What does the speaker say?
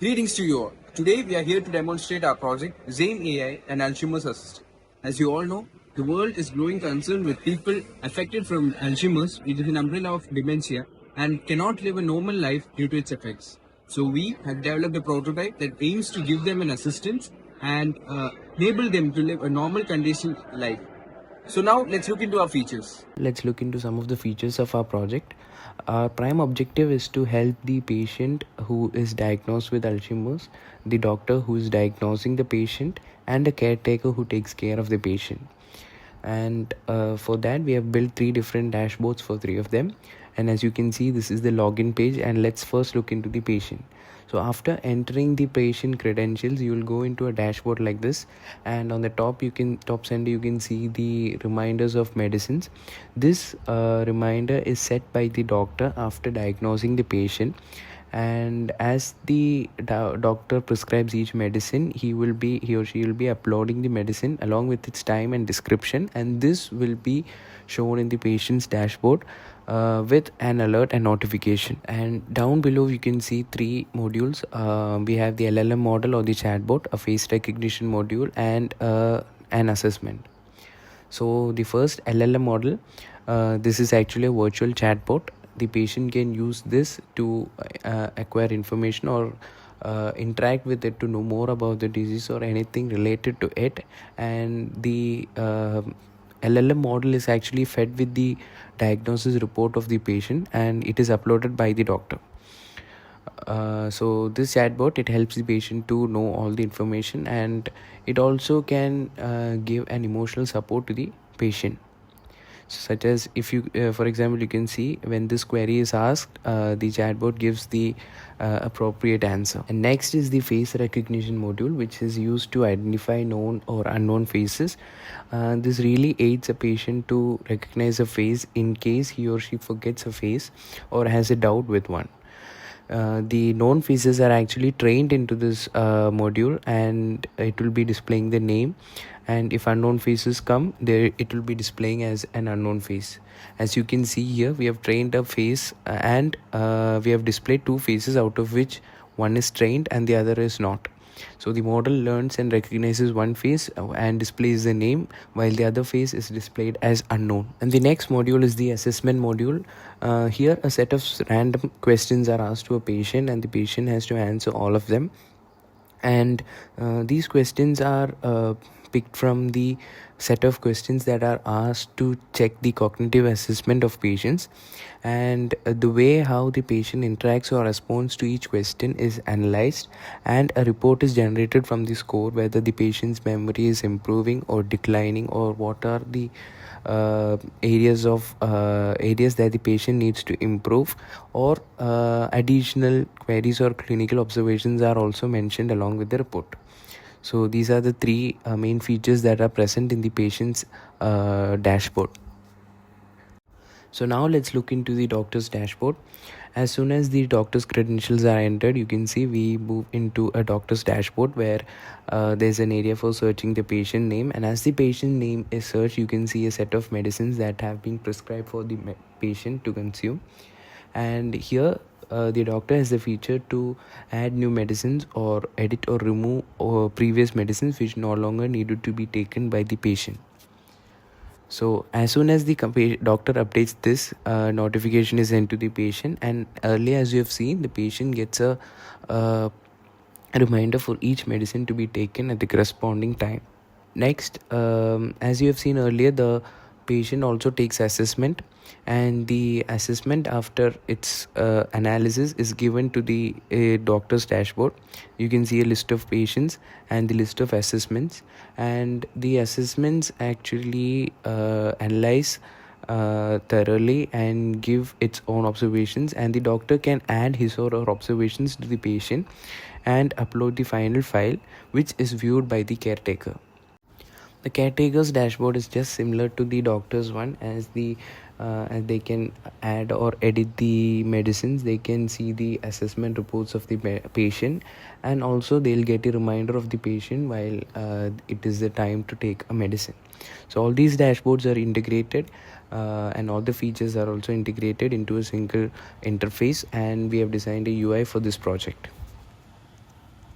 Greetings to you all. Today we are here to demonstrate our project Zame AI and Alzheimer's Assistant. As you all know, the world is growing concerned with people affected from Alzheimer's, which is an umbrella of dementia, and cannot live a normal life due to its effects. So we have developed a prototype that aims to give them an assistance and enable them to live a normal condition life. So now let's look into our features. Let's look into some of the features of our project. Our prime objective is to help the patient who is diagnosed with Alzheimer's, the doctor who is diagnosing the patient, and a caretaker who takes care of the patient. And for that we have built 3 different dashboards for 3 of them. And as you can see, this is the login page, and let's first look into the patient. So after entering the patient credentials, you will go into a dashboard like this, and on the top center you can see the reminders of medicines. This reminder is set by the doctor after diagnosing the patient, and as the doctor prescribes each medicine, he or she will be uploading the medicine along with its time and description, and this will be shown in the patient's dashboard with an alert and notification. And down below you can see 3 modules. We have the LLM model or the chatbot, a face recognition module, and an assessment. So the first LLM model, this is actually a virtual chatbot. The patient can use this to acquire information or interact with it to know more about the disease or anything related to it. And the LLM model is actually fed with the diagnosis report of the patient, and it is uploaded by the doctor. So this chatbot, it helps the patient to know all the information, and it also can give an emotional support to the patient, such as if you for example, you can see when this query is asked, the chatbot gives the appropriate answer. And next is the face recognition module, which is used to identify known or unknown faces. This really aids a patient to recognize a face in case he or she forgets a face or has a doubt with one. The known faces are actually trained into this module, and it will be displaying the name, and if unknown faces come there, it will be displaying as an unknown face. As you can see here, we have trained a face, and we have displayed 2 faces, out of which one is trained and the other is not. So the model learns and recognizes one face and displays the name, while the other face is displayed as unknown. And the next module is the assessment module. Here a set of random questions are asked to a patient, and the patient has to answer all of them. And these questions are picked from the set of questions that are asked to check the cognitive assessment of patients, and the way how the patient interacts or responds to each question is analyzed, and a report is generated from the score, whether the patient's memory is improving or declining, or what are the areas that the patient needs to improve, or additional queries or clinical observations are also mentioned along with the report. So these are the 3 main features that are present in the patient's dashboard. So now let's look into the doctor's dashboard. As soon as the doctor's credentials are entered, you can see we move into a doctor's dashboard where there's an area for searching the patient name, and as the patient name is searched, you can see a set of medicines that have been prescribed for the patient to consume. And here the doctor has the feature to add new medicines or edit or remove previous medicines which no longer needed to be taken by the patient. So as soon as the doctor updates this, notification is sent to the patient, and earlier, as you have seen, the patient gets a reminder for each medicine to be taken at the corresponding time. Next, as you have seen earlier, the patient also takes assessment, and the assessment after its analysis is given to the doctor's dashboard. You can see a list of patients and the list of assessments, and the assessments actually analyze thoroughly and give its own observations, and the doctor can add his or her observations to the patient and upload the final file, which is viewed by the caretaker. The caretaker's dashboard is just similar to the doctor's one, as they can add or edit the medicines. They can see the assessment reports of the patient, and also they'll get a reminder of the patient while it is the time to take a medicine. So all these dashboards are integrated, and all the features are also integrated into a single interface, and we have designed a UI for this project.